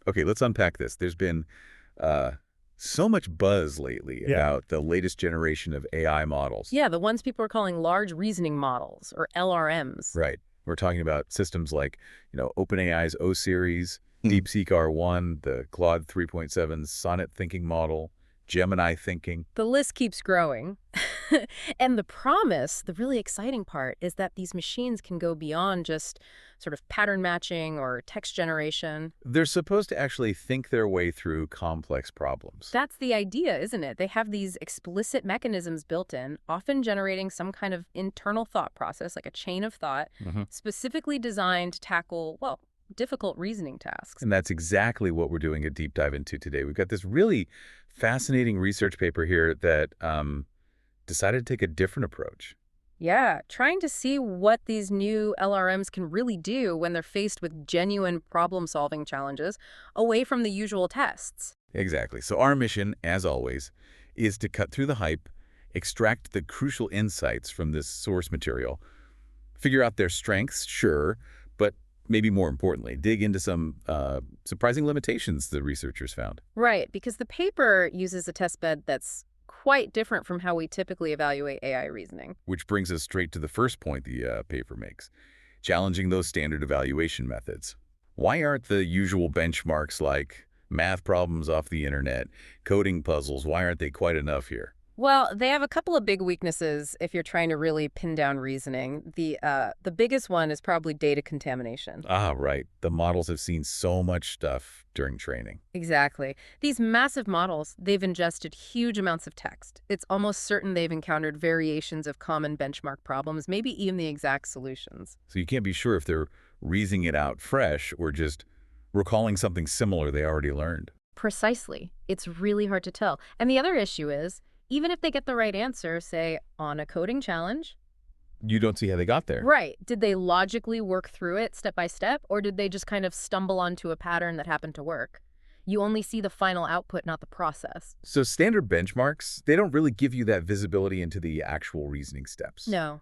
Okay, let's unpack this. There's been uh, so much buzz lately Yeah. about the latest generation of AI models. Yeah, the ones people are calling large reasoning models, or LRMs. Right. We're talking about systems like, OpenAI's O series, Hmm. DeepSeek R1, the Claude 3.7 Sonnet thinking model, Gemini thinking. The list keeps growing. And the promise, the really exciting part, is that these machines can go beyond just sort of pattern matching or text generation. They're supposed to actually think their way through complex problems. That's the idea, isn't it? They have these explicit mechanisms built in, often generating some kind of internal thought process, like a chain of thought, specifically designed to tackle, well, difficult reasoning tasks. And that's exactly what we're doing a deep dive into today. We've got this really fascinating research paper here that decided to take a different approach. Yeah, trying to see what these new LRMs can really do when they're faced with genuine problem-solving challenges away from the usual tests. Exactly. So our mission, as always, is to cut through the hype, extract the crucial insights from this source material, figure out their strengths, sure, but maybe more importantly, dig into some surprising limitations the researchers found. Right, because the paper uses a testbed that's quite different from how we typically evaluate AI reasoning. Which brings us straight to the first point the paper makes, challenging those standard evaluation methods. Why aren't the usual benchmarks like math problems off the internet, coding puzzles, why aren't they quite enough here? Well, they have a couple of big weaknesses if you're trying to really pin down reasoning. The biggest one is probably data contamination. Ah, right. The models have seen so much stuff during training. Exactly. These massive models, they've ingested huge amounts of text. It's almost certain they've encountered variations of common benchmark problems, maybe even the exact solutions. So you can't be sure if they're reasoning it out fresh or just recalling something similar they already learned. Precisely. It's really hard to tell. And the other issue is, even if they get the right answer, say, on a coding challenge, You don't see how they got there. right, did they logically work through it step by step, or did they just kind of stumble onto a pattern that happened to work? You only see the final output, not the process. So standard benchmarks, they don't really give you that visibility into the actual reasoning steps. No.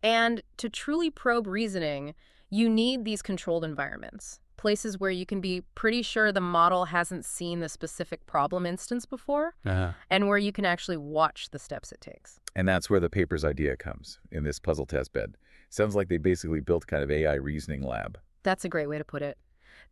And to truly probe reasoning, you need these controlled environments. Places where you can be pretty sure the model hasn't seen the specific problem instance before, and where you can actually watch the steps it takes. And that's where the paper's idea comes, in this puzzle test bed. Sounds like they basically built kind of AI reasoning lab. That's a great way to put it.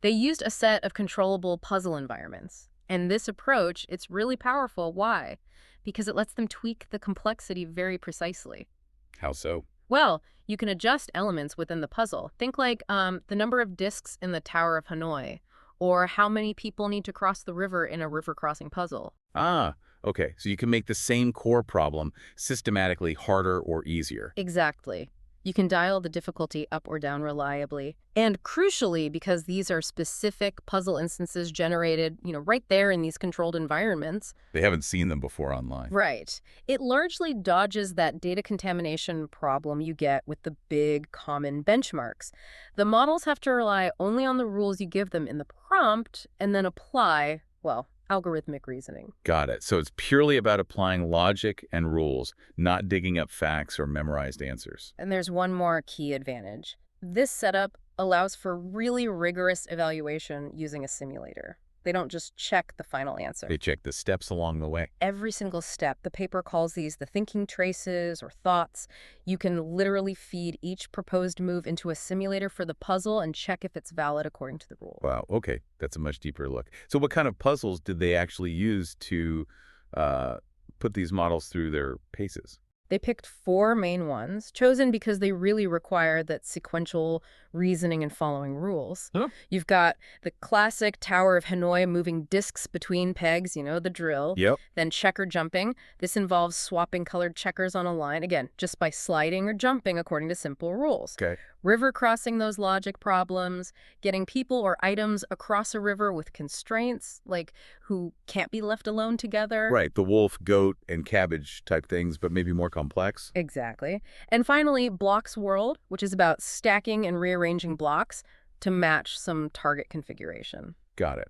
They used a set of controllable puzzle environments. And this approach, it's really powerful. Why? Because it lets them tweak the complexity very precisely. How so? Well, you can adjust elements within the puzzle. Think like the number of discs in the Tower of Hanoi, or how many people need to cross the river in a river crossing puzzle. Ah, okay. So you can make the same core problem systematically harder or easier. Exactly. You can dial the difficulty up or down reliably. And crucially, because these are specific puzzle instances generated, right there in these controlled environments. They haven't seen them before online. Right. It largely dodges that data contamination problem you get with the big common benchmarks. The models have to rely only on the rules you give them in the prompt and then apply, well, algorithmic reasoning. Got it. So it's purely about applying logic and rules, not digging up facts or memorized answers. And there's one more key advantage. This setup allows for really rigorous evaluation using a simulator. They don't just check the final answer. They check the steps along the way. Every single step. The paper calls these the thinking traces or thoughts. You can literally feed each proposed move into a simulator for the puzzle and check if it's valid according to the rule. Wow, okay. That's a much deeper look. So what kind of puzzles did they actually use to put these models through their paces? They picked 4 main ones, chosen because they really require that sequential reasoning and following rules. Huh? You've got the classic Tower of Hanoi moving discs between pegs, the drill. Yep. Then checker jumping. This involves swapping colored checkers on a line, again, just by sliding or jumping according to simple rules. Okay. River crossing those logic problems, getting people or items across a river with constraints, like who can't be left alone together. Right, the wolf, goat, and cabbage type things, but maybe more complex. Exactly. And finally, blocks world, which is about stacking and rearranging blocks to match some target configuration. Got it.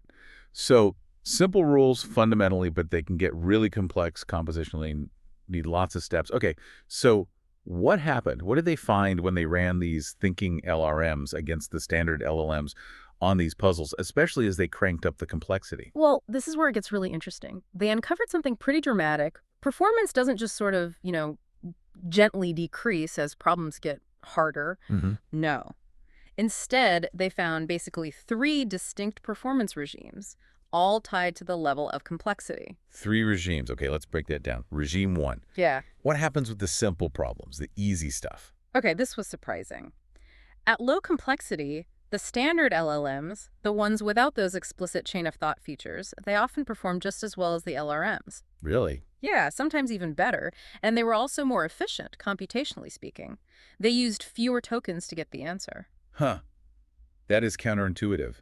So simple rules fundamentally, but they can get really complex compositionally, need lots of steps. Okay, so what happened? What did they find when they ran these thinking LRMs against the standard LLMs on these puzzles, especially as they cranked up the complexity. Well, this is where it gets really interesting. They uncovered something pretty dramatic. Performance doesn't just sort of, gently decrease as problems get harder. Hmm. No. Instead, they found basically three distinct performance regimes, all tied to the level of complexity. 3 regimes. Okay, let's break that down. Regime 1. Yeah. What happens with the simple problems, the easy stuff? Okay, this was surprising. At low complexity, the standard LLMs, the ones without those explicit chain of thought features, they often perform just as well as the LRMs. Really? Yeah, sometimes even better, and they were also more efficient, computationally speaking. They used fewer tokens to get the answer. Huh. That is counterintuitive.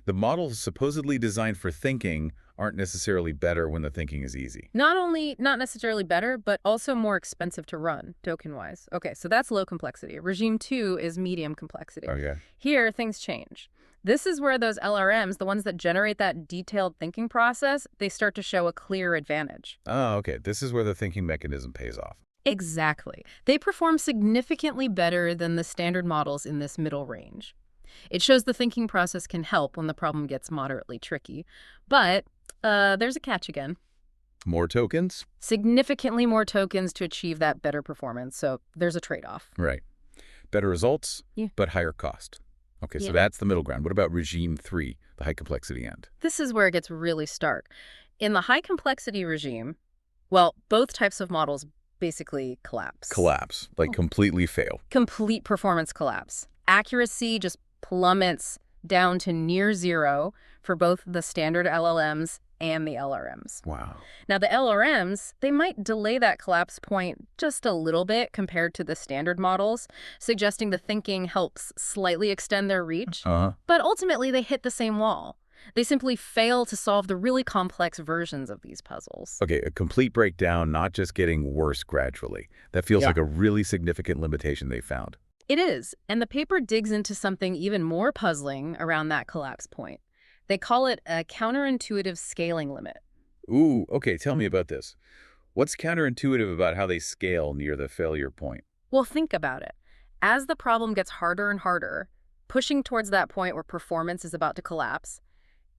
The models supposedly designed for thinking aren't necessarily better when the thinking is easy. Not necessarily better, but also more expensive to run, token-wise. Okay, so that's low complexity. Regime 2 is medium complexity. Okay. Here, things change. This is where those LRMs, the ones that generate that detailed thinking process, they start to show a clear advantage. Oh, okay. This is where the thinking mechanism pays off. Exactly. They perform significantly better than the standard models in this middle range. It shows the thinking process can help when the problem gets moderately tricky. But there's a catch again. More tokens? Significantly more tokens to achieve that better performance, so there's a trade-off. Right. Better results, Yeah. but higher cost. Okay, so Yeah. that's the middle ground. What about regime 3, the high complexity end? This is where it gets really stark. In the high complexity regime, well, both types of models basically collapse. Collapse, like completely fail. Complete performance collapse. Accuracy just plummets down to near zero for both the standard LLMs and the LRMs. Wow. Now, the LRMs, they might delay that collapse point just a little bit compared to the standard models, suggesting the thinking helps slightly extend their reach. Uh-huh. But ultimately, they hit the same wall. They simply fail to solve the really complex versions of these puzzles. Okay, a complete breakdown, not just getting worse gradually. That feels Yeah. like a really significant limitation they found. It is, and the paper digs into something even more puzzling around that collapse point. They call it a counterintuitive scaling limit. Ooh, okay, tell me about this. What's counterintuitive about how they scale near the failure point? Well, think about it. As the problem gets harder and harder, pushing towards that point where performance is about to collapse,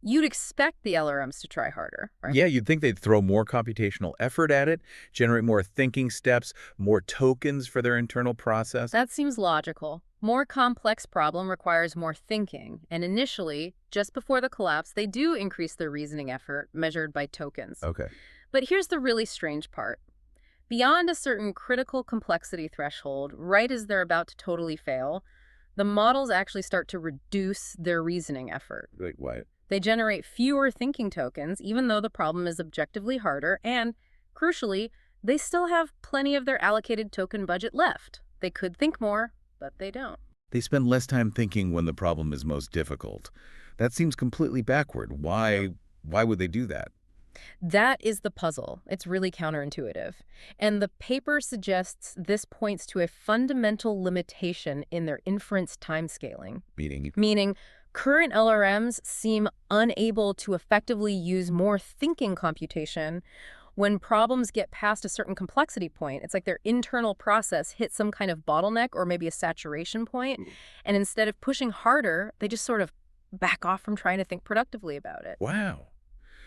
you'd expect the LRMs to try harder, right? Yeah, you'd think they'd throw more computational effort at it, generate more thinking steps, more tokens for their internal process. That seems logical. More complex problem requires more thinking, and initially, just before the collapse, they do increase their reasoning effort, measured by tokens. Okay. But here's the really strange part. Beyond a certain critical complexity threshold, right as they're about to totally fail, the models actually start to reduce their reasoning effort. Like what? They generate fewer thinking tokens, even though the problem is objectively harder, and, crucially, they still have plenty of their allocated token budget left. They could think more, but they don't. They spend less time thinking when the problem is most difficult. That seems completely backward. Why would they do that? That is the puzzle. It's really counterintuitive. And the paper suggests this points to a fundamental limitation in their inference timescaling. Meaning, current LRMs seem unable to effectively use more thinking computation when problems get past a certain complexity point. It's like their internal process hits some kind of bottleneck or maybe a saturation point, and instead of pushing harder, they just sort of back off from trying to think productively about it. Wow.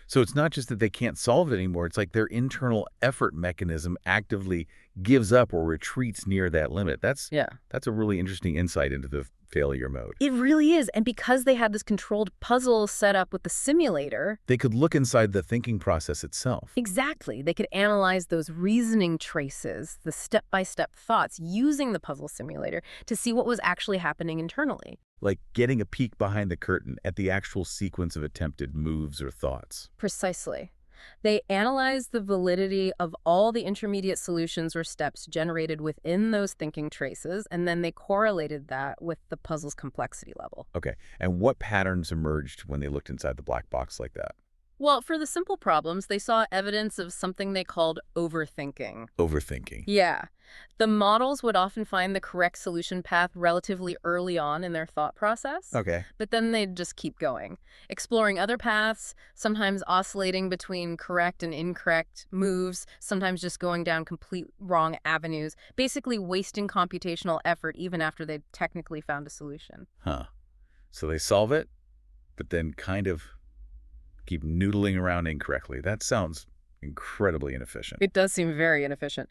So it's not just that they can't solve it anymore. It's like their internal effort mechanism actively gives up or retreats near that limit. That's a really interesting insight into the failure mode. It really is. And because they had this controlled puzzle set up with the simulator, They could look inside the thinking process itself. exactly, they could analyze those reasoning traces, the step-by-step thoughts, using the puzzle simulator to see what was actually happening internally. Like getting a peek behind the curtain at the actual sequence of attempted moves or thoughts. Precisely. They analyzed the validity of all the intermediate solutions or steps generated within those thinking traces, and then they correlated that with the puzzle's complexity level. Okay, and what patterns emerged when they looked inside the black box like that? Well, for the simple problems, they saw evidence of something they called overthinking. Overthinking. Yeah. The models would often find the correct solution path relatively early on in their thought process. Okay. But then they'd just keep going, exploring other paths, sometimes oscillating between correct and incorrect moves, sometimes just going down complete wrong avenues, basically wasting computational effort even after they'd technically found a solution. Huh. So they solve it, but then kind of keep noodling around incorrectly. That sounds incredibly inefficient. It does seem very inefficient.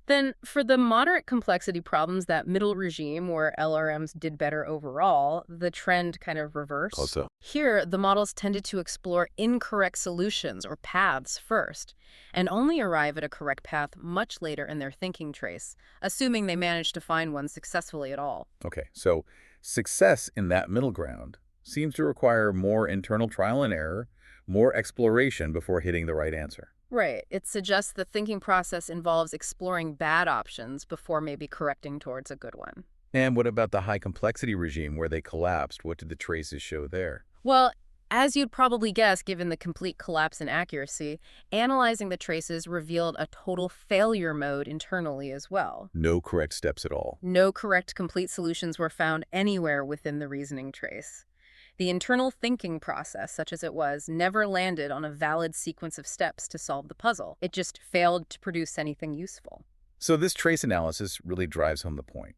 Then, for the moderate complexity problems, that middle regime where LRMs did better overall, the trend kind of How reversed. so? Here, the models tended to explore incorrect solutions or paths first, and only arrive at a correct path much later in their thinking trace, assuming they managed to find one successfully at all. Okay, so success in that middle ground seems to require more internal trial and error, more exploration before hitting the right answer. Right. It suggests the thinking process involves exploring bad options before maybe correcting towards a good one. And what about the high complexity regime where they collapsed? What did the traces show there? Well, as you'd probably guess, given the complete collapse in accuracy, analyzing the traces revealed a total failure mode internally as well. No correct steps at all. No correct complete solutions were found anywhere within the reasoning trace. The internal thinking process, such as it was, never landed on a valid sequence of steps to solve the puzzle. It just failed to produce anything useful. So this trace analysis really drives home the point.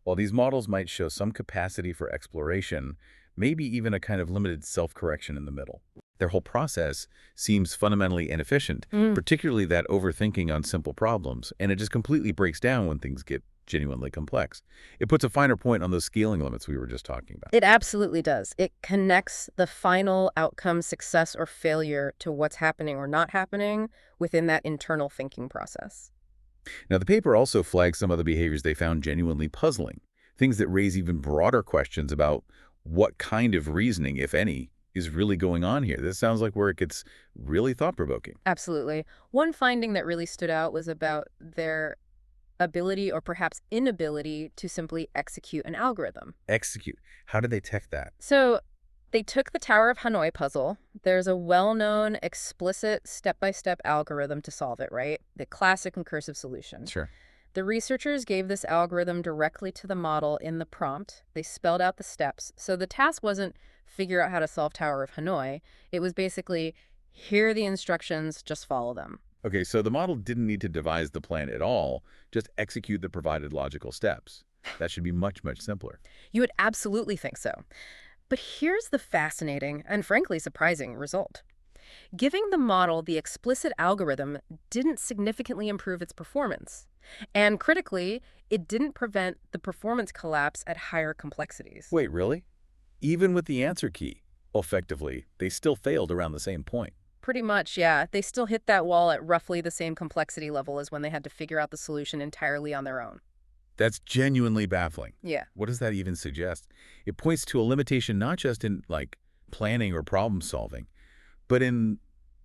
While these models might show some capacity for exploration, maybe even a kind of limited self-correction in the middle, their whole process seems fundamentally inefficient, particularly that overthinking on simple problems, and it just completely breaks down when things get genuinely complex. It puts a finer point on those scaling limits we were just talking about. It absolutely does. It connects the final outcome, success or failure, to what's happening or not happening within that internal thinking process. Now, the paper also flags some of the behaviors they found genuinely puzzling, things that raise even broader questions about what kind of reasoning, if any, is really going on here. This sounds like where it gets really thought-provoking. Absolutely. One finding that really stood out was about their ability or perhaps inability to simply execute an algorithm. Execute. How did they tech that? So they took the Tower of Hanoi puzzle. There's a well-known explicit step-by-step algorithm to solve it, right? The classic recursive solution. Sure. The researchers gave this algorithm directly to the model in the prompt. They spelled out the steps. So the task wasn't figure out how to solve Tower of Hanoi. It was basically, here are the instructions, just follow them. Okay, so the model didn't need to devise the plan at all, just execute the provided logical steps. That should be much, much simpler. You would absolutely think so. But here's the fascinating and frankly surprising result. Giving the model the explicit algorithm didn't significantly improve its performance. And critically, it didn't prevent the performance collapse at higher complexities. Wait, really? Even with the answer key, effectively, they still failed around the same point. Pretty much, yeah. They still hit that wall at roughly the same complexity level as when they had to figure out the solution entirely on their own. That's genuinely baffling. Yeah. What does that even suggest? It points to a limitation not just in, like, planning or problem solving, but in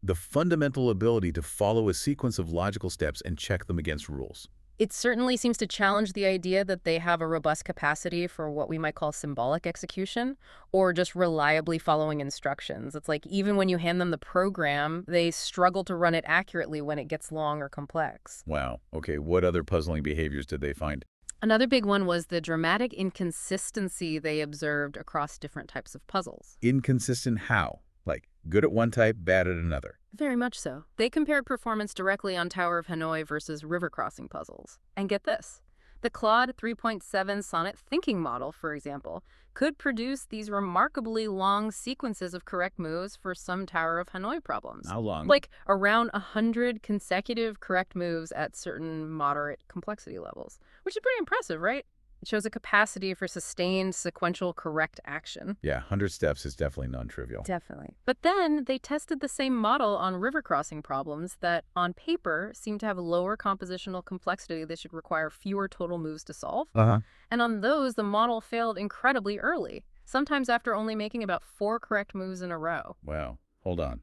the fundamental ability to follow a sequence of logical steps and check them against rules. It certainly seems to challenge the idea that they have a robust capacity for what we might call symbolic execution, or just reliably following instructions. It's like even when you hand them the program, they struggle to run it accurately when it gets long or complex. Wow. Okay, what other puzzling behaviors did they find? Another big one was the dramatic inconsistency they observed across different types of puzzles. Inconsistent how? Like, good at one type, bad at another. Very much so. They compared performance directly on Tower of Hanoi versus river crossing puzzles. And get this. The Claude 3.7 Sonnet thinking model, for example, could produce these remarkably long sequences of correct moves for some Tower of Hanoi problems. How long? Like around 100 consecutive correct moves at certain moderate complexity levels, which is pretty impressive, right? It shows a capacity for sustained sequential correct action. Yeah, 100 steps is definitely non-trivial. Definitely. But then they tested the same model on river crossing problems that, on paper, seem to have lower compositional complexity that should require fewer total moves to solve. And on those, the model failed incredibly early, sometimes after only making about 4 correct moves in a row. Wow. Hold on.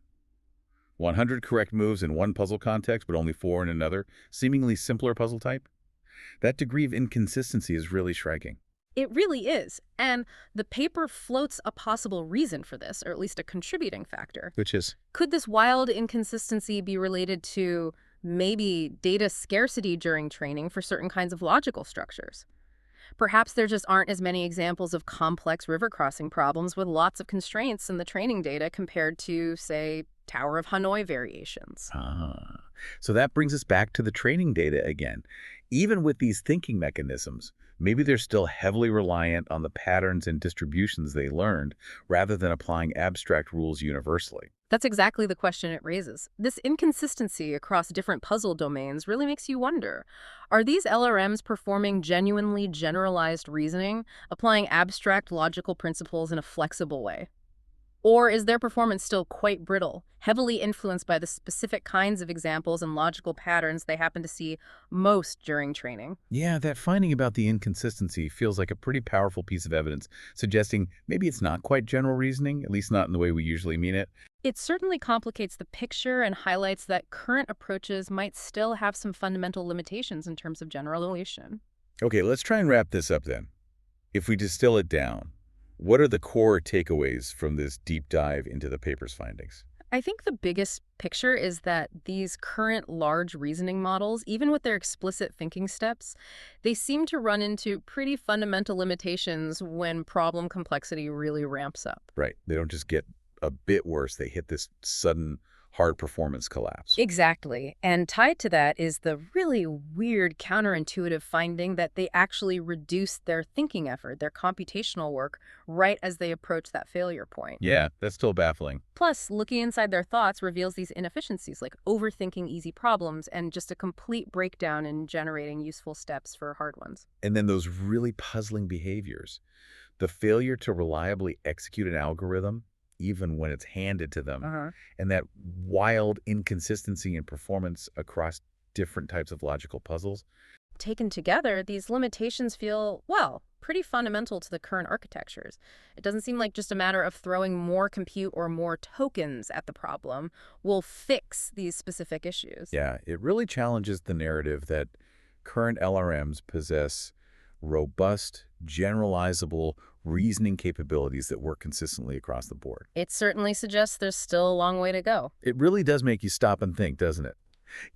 100 correct moves in one puzzle context, but only 4 in another, seemingly simpler puzzle type? That degree of inconsistency is really striking. It really is. And the paper floats a possible reason for this, or at least a contributing factor. Which is? Could this wild inconsistency be related to maybe data scarcity during training for certain kinds of logical structures? Perhaps there just aren't as many examples of complex river crossing problems with lots of constraints in the training data compared to, say, Tower of Hanoi variations. So that brings us back to the training data again. Even with these thinking mechanisms, Maybe they're still heavily reliant on the patterns and distributions they learned rather than applying abstract rules universally. That's exactly the question it raises. This inconsistency across different puzzle domains really makes you wonder, are these LRMs performing genuinely generalized reasoning, applying abstract logical principles in a flexible way? Or is their performance still quite brittle, heavily influenced by the specific kinds of examples and logical patterns they happen to see most during training? Yeah, that finding about the inconsistency feels like a pretty powerful piece of evidence, suggesting maybe it's not quite general reasoning, at least not in the way we usually mean it. It certainly complicates the picture and highlights that current approaches might still have some fundamental limitations in terms of generalization. Okay, let's try and wrap this up then. If we distill it down, what are the core takeaways from this deep dive into the paper's findings? I think the biggest picture is that these current large reasoning models, even with their explicit thinking steps, they seem to run into pretty fundamental limitations when problem complexity really ramps up. Right, they don't just get a bit worse, they hit this sudden hard performance collapse. Exactly. And tied to that is the really weird counterintuitive finding that they actually reduce their thinking effort, their computational work, right as they approach that failure point. Yeah, that's still baffling. Plus, looking inside their thoughts reveals these inefficiencies like overthinking easy problems and just a complete breakdown in generating useful steps for hard ones. And then those really puzzling behaviors. The failure to reliably execute an algorithm, even when it's handed to them, Uh-huh. and that wild inconsistency in performance across different types of logical puzzles. Taken together, these limitations feel, well, pretty fundamental to the current architectures. It doesn't seem like just a matter of throwing more compute or more tokens at the problem will fix these specific issues. Yeah, it really challenges the narrative that current LRMs possess robust, generalizable reasoning capabilities that work consistently across the board. It certainly suggests there's still a long way to go. It really does make you stop and think, doesn't it?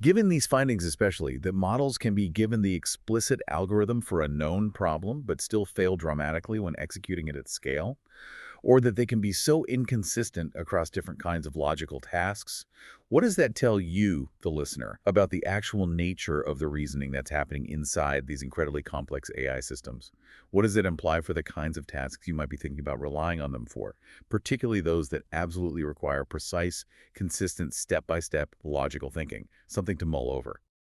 Given these findings especially, that models can be given the explicit algorithm for a known problem but still fail dramatically when executing it at scale, or that they can be so inconsistent across different kinds of logical tasks, what does that tell you, the listener, about the actual nature of the reasoning that's happening inside these incredibly complex AI systems? What does it imply for the kinds of tasks you might be thinking about relying on them for, particularly those that absolutely require precise, consistent, step-by-step logical thinking? Something to mull over.